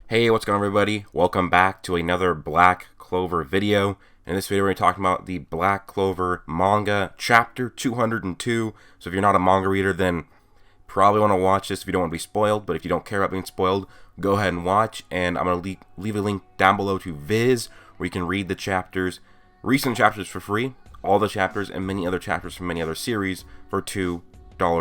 Hey, what's going on, everybody? Welcome back to another Black Clover video. In this video, we're talking about the Black Clover Manga, Chapter 202. So if you're not a manga reader, then probably want to watch this if you don't want to be spoiled. But if you don't care about being spoiled, go ahead and watch. And I'm going to leave a link down below to Viz, where you can read the chapters, recent chapters for free, all the chapters, and many other chapters from many other series for $2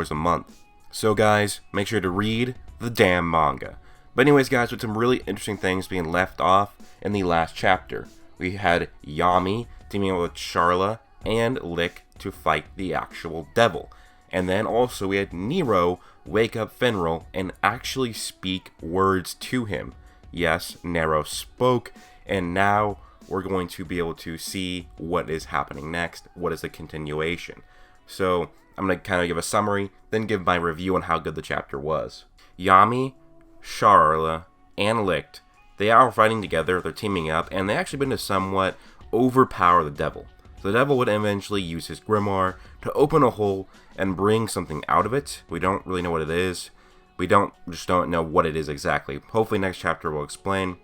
a month. So guys, make sure to read the damn manga. But anyways, guys, with some really interesting things being left off in the last chapter. We had Yami teaming up with Charla and Lick to fight the actual devil. And then also we had Nero wake up Finral and actually speak words to him. Yes, Nero spoke, and now we're going to be able to see what is happening next, what is the continuation. So I'm going to kind of give a summary, then give my review on how good the chapter was. Yami, Charla, and Licht, they are fighting together, they're teaming up, and they actually been to somewhat overpower the devil. So the devil would eventually use his grimoire to open a hole and bring something out of it. We don't really know what it is. We don't know what it is exactly. Hopefully next chapter will explain.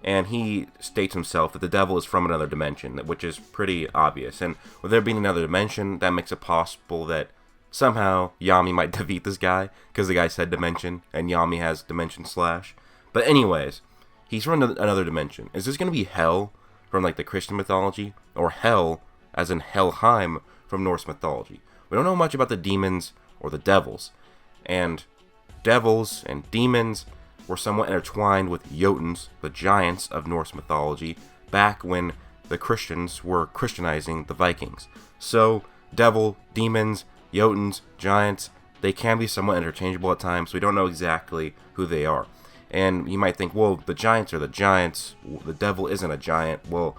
And he states himself that the devil is from another dimension, which is pretty obvious. And with there being another dimension, that makes it possible that somehow Yami might defeat this guy, because the guy said dimension, and Yami has dimension slash. But anyways, he's from another dimension. Is this going to be hell from like the Christian mythology, or hell as in Helheim from Norse mythology? We don't know much about the demons or the devils. And devils and demons were somewhat intertwined with Jotuns, the giants of Norse mythology, back when the Christians were Christianizing the Vikings. So, devil, demons, Jotuns, giants, they can be somewhat interchangeable at times, so we don't know exactly who they are. And you might think, well, the giants are the giants, the devil isn't a giant. Well,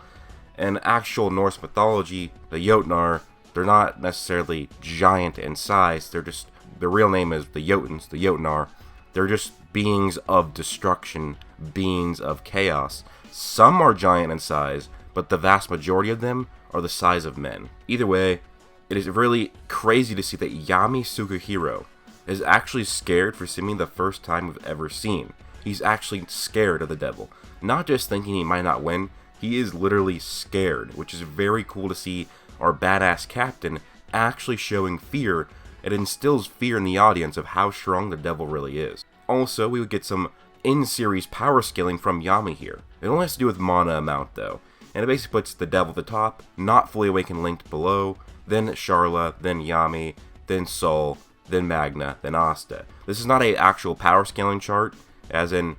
in actual Norse mythology, the Jotnar, they're not necessarily giant in size, they're just, their real name is the Jotuns, the Jotnar. They're just beings of destruction, beings of chaos. Some are giant in size, but the vast majority of them are the size of men. Either way, it is really crazy to see that Yami Sukahiro is actually scared for seeming the first time we've ever seen. He's actually scared of the devil. Not just thinking he might not win, he is literally scared, which is very cool to see our badass captain actually showing fear. It instills fear in the audience of how strong the devil really is. Also, we would get some in-series power scaling from Yami here. It only has to do with mana amount though, and it basically puts the devil at the top, not fully awakened Linked below, then Charla, then Yami, then Sol, then Magna, then Asta. This is not an actual power scaling chart, as in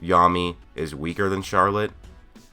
Yami is weaker than Charlotte.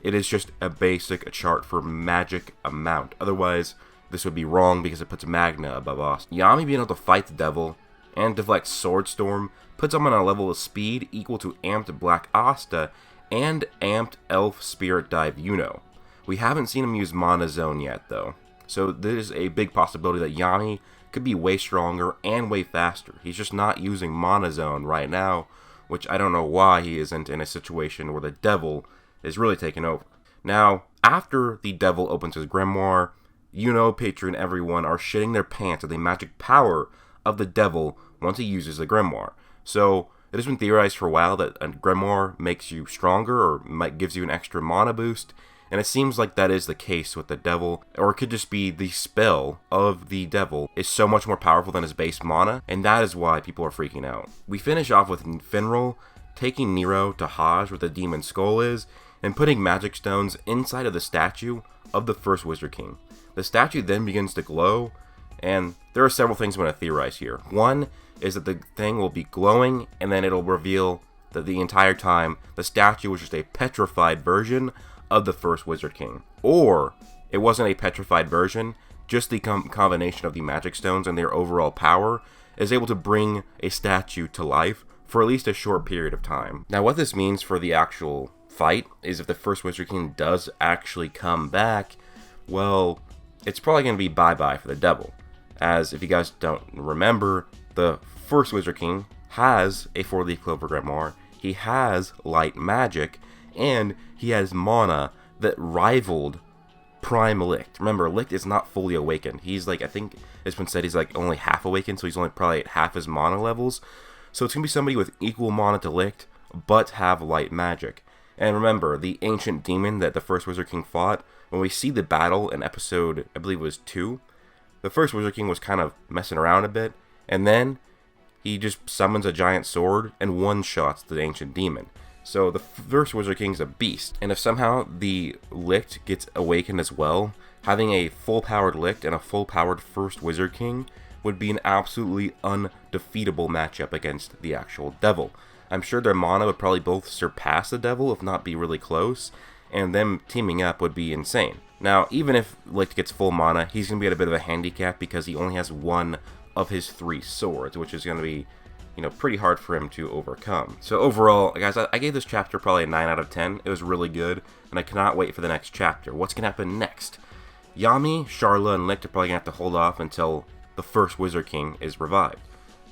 It is just a basic chart for magic amount. Otherwise, this would be wrong because it puts Magna above Asta. Yami being able to fight the devil and deflect Sword Storm puts him on a level of speed equal to amped Black Asta and amped Elf Spirit Dive Yuno. We haven't seen him use Mana Zone yet though. So there's a big possibility that Yami could be way stronger and way faster. He's just not using Mana Zone right now, which I don't know why he isn't in a situation where the devil is really taking over. Now, after the devil opens his grimoire, Yuno, Patron, everyone are shitting their pants at the magic power of the devil once he uses the grimoire. So it has been theorized for a while that a grimoire makes you stronger or gives you an extra mana boost. And it seems like that is the case with the devil, or it could just be the spell of the devil is so much more powerful than his base mana, and that is why people are freaking out. We finish off with Finral taking Nero to Hajj where the demon skull is, and putting magic stones inside of the statue of the first Wizard King. The statue then begins to glow, and there are several things I'm going to theorize here. One is that the thing will be glowing, and then it'll reveal that the entire time the statue was just a petrified version of the first Wizard King. Or it wasn't a petrified version, just the combination of the magic stones and their overall power is able to bring a statue to life for at least a short period of time. Now what this means for the actual fight is if the first Wizard King does actually come back, well, it's probably going to be bye-bye for the devil. As if you guys don't remember, the first Wizard King has a 4-leaf Clover Grimoire, he has light magic, and he has mana that rivaled Prime Licht. Remember, Licht is not fully awakened. He's like, I think it's been said he's like only half awakened, so he's only probably at half his mana levels. So it's going to be somebody with equal mana to Licht, but have light magic. And remember, the ancient demon that the first Wizard King fought, when we see the battle in episode, I believe it was 2, the first Wizard King was kind of messing around a bit, and then he just summons a giant sword and one-shots the ancient demon. So the first Wizard King's a beast, and if somehow the Licht gets awakened as well, having a full-powered Licht and a full-powered first Wizard King would be an absolutely undefeatable matchup against the actual Devil. I'm sure their mana would probably both surpass the Devil, if not be really close, and them teaming up would be insane. Now, even if Licht gets full mana, he's going to be at a bit of a handicap because he only has one of his 3 swords, which is going to be, pretty hard for him to overcome. So overall, guys, I gave this chapter probably a 9 out of 10. It was really good, and I cannot wait for the next chapter. What's going to happen next? Yami, Sharla, and Licht are probably going to have to hold off until the first Wizard King is revived.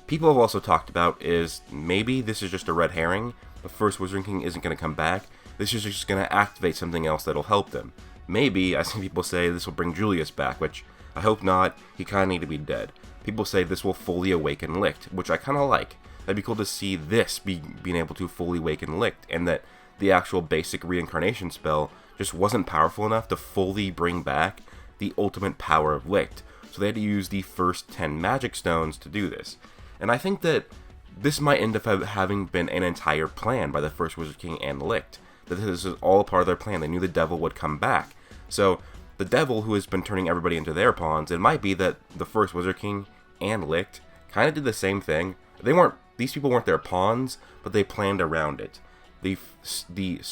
People have also talked about is maybe this is just a red herring. The first Wizard King isn't going to come back. This is just going to activate something else that'll help them. Maybe, I've seen people say this will bring Julius back, which I hope not. He kind of need to be dead. People say this will fully awaken Licht, which I kind of like. That'd be cool to see this being able to fully awaken Licht, and that the actual basic reincarnation spell just wasn't powerful enough to fully bring back the ultimate power of Licht. So they had to use the first 10 magic stones to do this. And I think that this might end up having been an entire plan by the first Wizard King and Licht. That this is all part of their plan. They knew the Devil would come back. So the Devil, who has been turning everybody into their pawns, it might be that the first Wizard King and Licht kind of did the same thing. These people weren't their pawns, but they planned around it.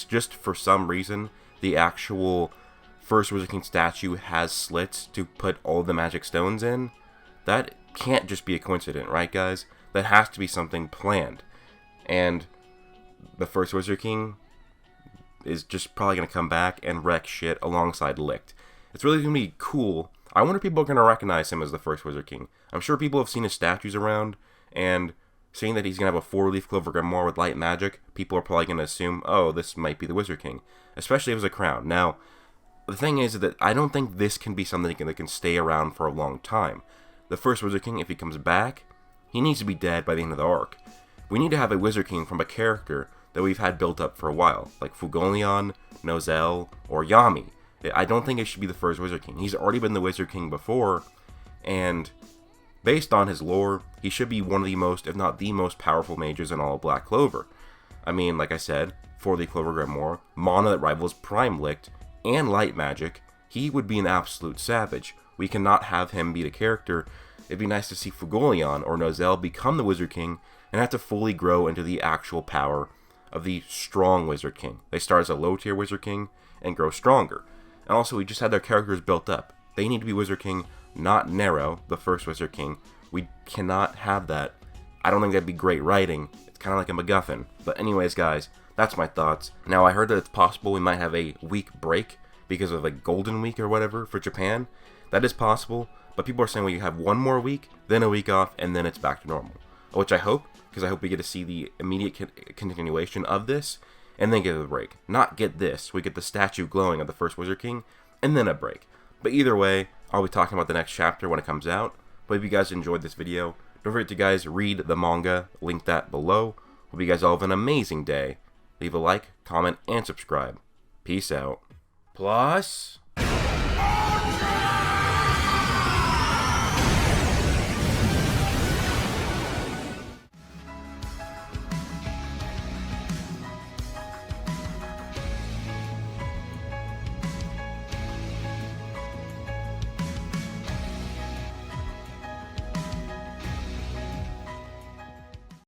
Just for some reason, the actual first Wizard King statue has slits to put all the magic stones in. That can't just be a coincidence, right, guys? That has to be something planned. And the first Wizard King is just probably going to come back and wreck shit alongside Licht. It's really going to be cool. I wonder if people are going to recognize him as the first Wizard King. I'm sure people have seen his statues around, and seeing that he's going to have a 4-leaf Clover Grimoire with light magic, people are probably going to assume, oh, this might be the Wizard King. Especially if it's a crown. Now, the thing is that I don't think this can be something that can stay around for a long time. The first Wizard King, if he comes back, he needs to be dead by the end of the arc. We need to have a Wizard King from a character that we've had built up for a while, like Fugolion, Nozel, or Yami. I don't think it should be the first Wizard King. He's already been the Wizard King before, and based on his lore, he should be one of the most, if not the most powerful mages in all of Black Clover. I mean, like I said, for the Clover Grimoire, mana that rivals Prime Licht, and light magic, he would be an absolute savage. We cannot have him be the character. It'd be nice to see Fugolion or Nozel become the Wizard King and have to fully grow into the actual power of the strong Wizard King. They start as a low-tier Wizard King and grow stronger. And also, we just had their characters built up. They need to be Wizard King, not Nero, the first Wizard King. We cannot have that. I don't think that'd be great writing. It's kind of like a MacGuffin. But anyways, guys, that's my thoughts. Now, I heard that it's possible we might have a week break because of like Golden Week or whatever for Japan. That is possible, but people are saying we have one more week, then a week off, and then it's back to normal. Which I hope, because I hope we get to see the immediate continuation of this, and then get a break. Not get this, we get the statue glowing of the first Wizard King, and then a break. But either way, I'll be talking about the next chapter when it comes out. But if you guys enjoyed this video, don't forget to guys read the manga, link that below. Hope you guys all have an amazing day. Leave a like, comment, and subscribe. Peace out. Plus...